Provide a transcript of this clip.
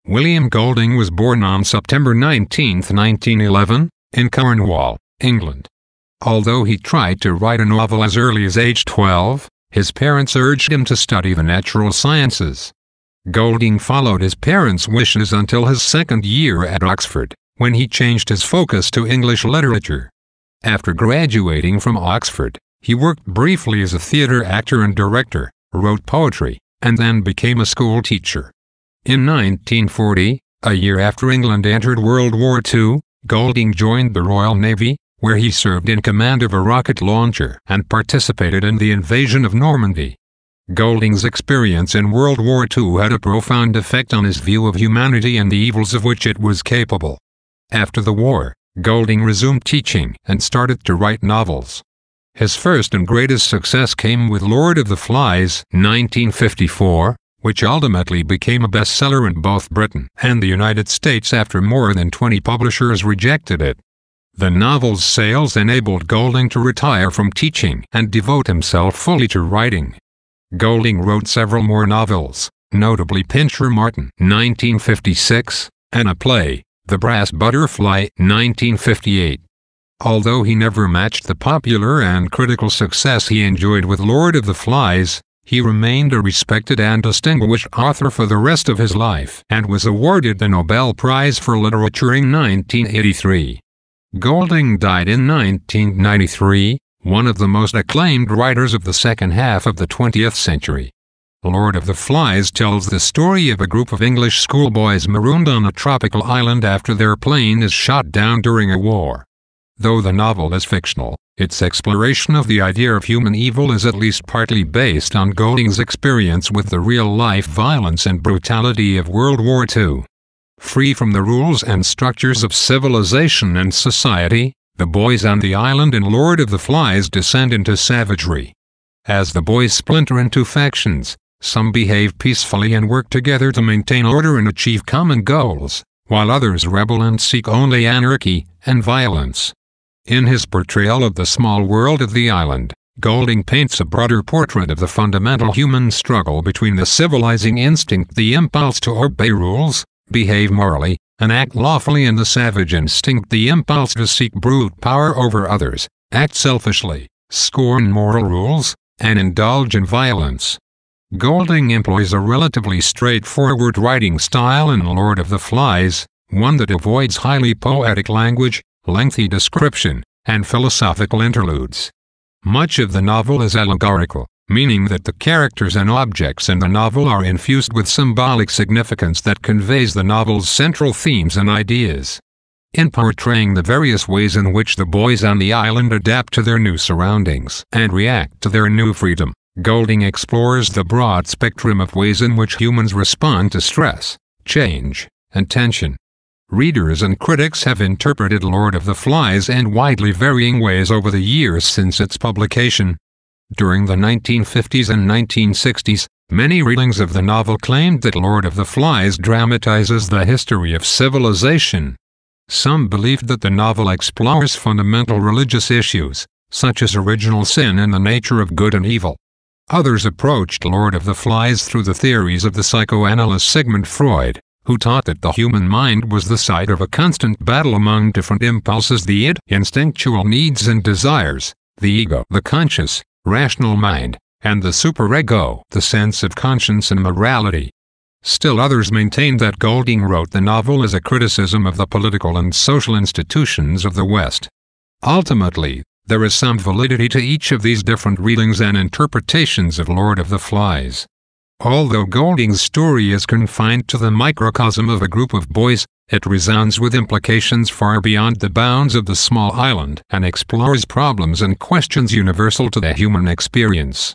William Golding was born on September 19, 1911, in Cornwall, England. Although he tried to write a novel as early as age 12, his parents urged him to study the natural sciences. Golding followed his parents' wishes until his second year at Oxford, when he changed his focus to English literature. After graduating from Oxford, he worked briefly as a theatre actor and director, wrote poetry, and then became a school teacher. In 1940, a year after England entered World War II, Golding joined the Royal Navy, where he served in command of a rocket launcher and participated in the invasion of Normandy. Golding's experience in World War II had a profound effect on his view of humanity and the evils of which it was capable. After the war, Golding resumed teaching and started to write novels. His first and greatest success came with Lord of the Flies, 1954, which ultimately became a bestseller in both Britain and the United States after more than 20 publishers rejected it. The novel's sales enabled Golding to retire from teaching and devote himself fully to writing. Golding wrote several more novels, notably Pincher Martin, 1956, and a play, The Brass Butterfly, 1958. Although he never matched the popular and critical success he enjoyed with Lord of the Flies, he remained a respected and distinguished author for the rest of his life and was awarded the Nobel Prize for Literature in 1983. Golding died in 1993, one of the most acclaimed writers of the second half of the 20th century. Lord of the Flies tells the story of a group of English schoolboys marooned on a tropical island after their plane is shot down during a war. Though the novel is fictional, its exploration of the idea of human evil is at least partly based on Golding's experience with the real-life violence and brutality of World War II. Free from the rules and structures of civilization and society, the boys on the island in Lord of the Flies descend into savagery. As the boys splinter into factions, some behave peacefully and work together to maintain order and achieve common goals, while others rebel and seek only anarchy and violence. In his portrayal of the small world of the island, Golding paints a broader portrait of the fundamental human struggle between the civilizing instinct, the impulse to obey rules, behave morally, and act lawfully, and the savage instinct, the impulse to seek brute power over others, act selfishly, scorn moral rules, and indulge in violence. Golding employs a relatively straightforward writing style in Lord of the Flies, one that avoids highly poetic language, lengthy description, and philosophical interludes. Much of the novel is allegorical, meaning that the characters and objects in the novel are infused with symbolic significance that conveys the novel's central themes and ideas. In portraying the various ways in which the boys on the island adapt to their new surroundings and react to their new freedom, Golding explores the broad spectrum of ways in which humans respond to stress, change, and tension. Readers and critics have interpreted Lord of the Flies in widely varying ways over the years since its publication. During the 1950s and 1960s, many readings of the novel claimed that Lord of the Flies dramatizes the history of civilization. Some believed that the novel explores fundamental religious issues, such as original sin and the nature of good and evil. Others approached Lord of the Flies through the theories of the psychoanalyst Sigmund Freud, who taught that the human mind was the site of a constant battle among different impulses: the id, instinctual needs and desires, the ego, the conscious, rational mind, and the superego, the sense of conscience and morality. Still others maintained that Golding wrote the novel as a criticism of the political and social institutions of the West. Ultimately, there is some validity to each of these different readings and interpretations of Lord of the Flies. Although Golding's story is confined to the microcosm of a group of boys, it resounds with implications far beyond the bounds of the small island and explores problems and questions universal to the human experience.